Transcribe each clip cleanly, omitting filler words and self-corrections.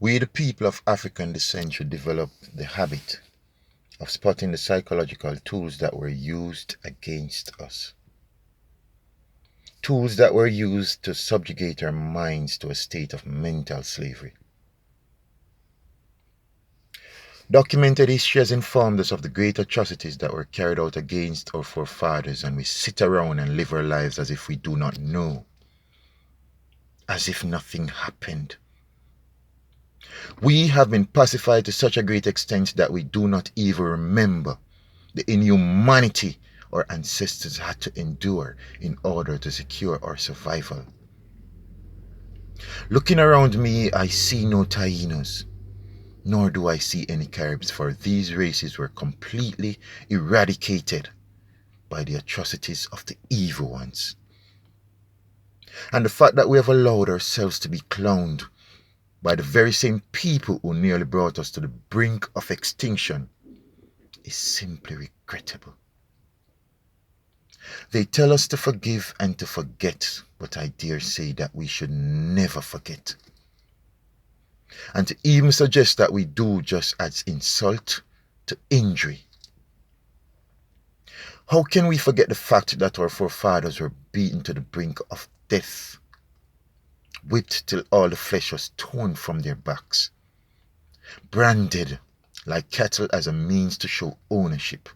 We, the people of African descent, should develop the habit of spotting the psychological tools that were used against us. Tools that were used to subjugate our minds to a state of mental slavery. Documented history has informed us of the great atrocities that were carried out against our forefathers, and we sit around and live our lives as if we do not know, as if nothing happened. We have been pacified to such a great extent that we do not even remember the inhumanity our ancestors had to endure in order to secure our survival. Looking around me, I see no Tainos, nor do I see any Caribs, for these races were completely eradicated by the atrocities of the evil ones. And the fact that we have allowed ourselves to be clowned by the very same people who nearly brought us to the brink of extinction is simply regrettable. They tell us to forgive and to forget, but I dare say that we should never forget. And to even suggest that we do just adds insult to injury. How can we forget the fact that our forefathers were beaten to the brink of death, whipped till all the flesh was torn from their backs, branded like cattle as a means to show ownership,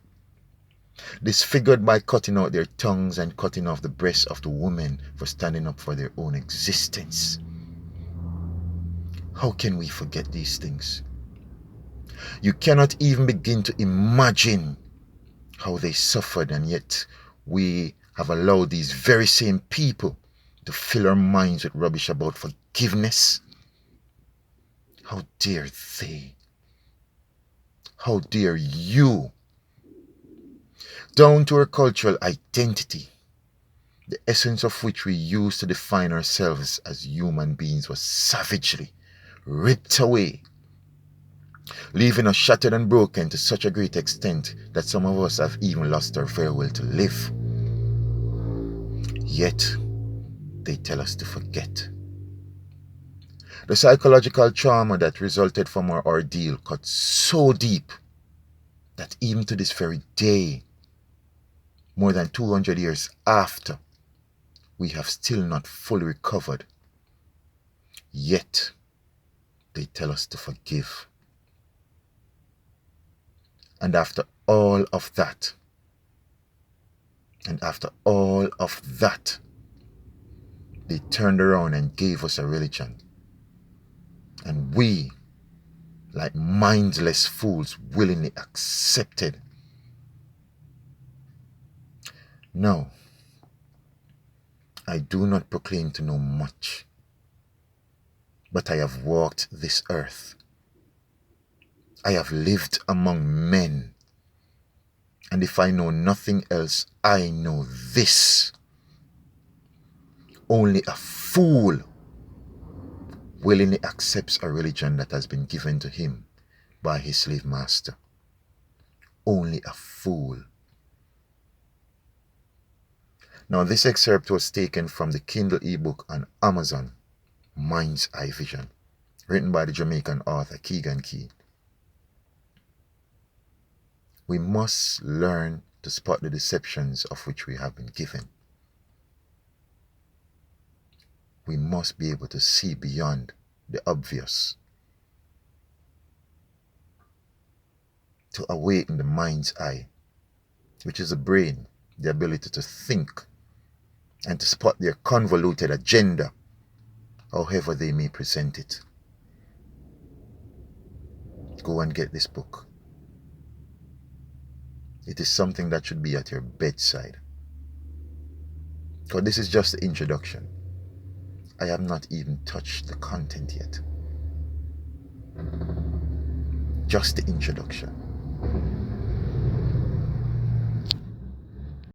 disfigured by cutting out their tongues and cutting off the breasts of the women for standing up for their own existence? How can we forget these things? You cannot even begin to imagine how they suffered, and yet we have allowed these very same people to fill our minds with rubbish about forgiveness. How dare they? How dare you? Down to our cultural identity, the essence of which we use to define ourselves as human beings, was savagely ripped away, leaving us shattered and broken to such a great extent that some of us have even lost our very will to live. Yet, they tell us to forget. The psychological trauma that resulted from our ordeal cut so deep that even to this very day, more than 200 years after, we have still not fully recovered. Yet, they tell us to forgive. And after all of that, they turned around and gave us a religion. And we, like mindless fools, willingly accepted. No, I do not proclaim to know much, but I have walked this earth. I have lived among men. And if I know nothing else, I know this. Only a fool willingly accepts a religion that has been given to him by his slave master. Only a fool. Now, this excerpt was taken from the Kindle ebook on Amazon, Mind's Eye Vision, written by the Jamaican author Keegan Key. We must learn to spot the deceptions of which we have been given. We must be able to see beyond the obvious, to awaken the mind's eye, which is the brain, the ability to think and to spot their convoluted agenda, however they may present it. Go and get this book. It is something that should be at your bedside. Because this is just the introduction. I have not even touched the content yet. Just the introduction.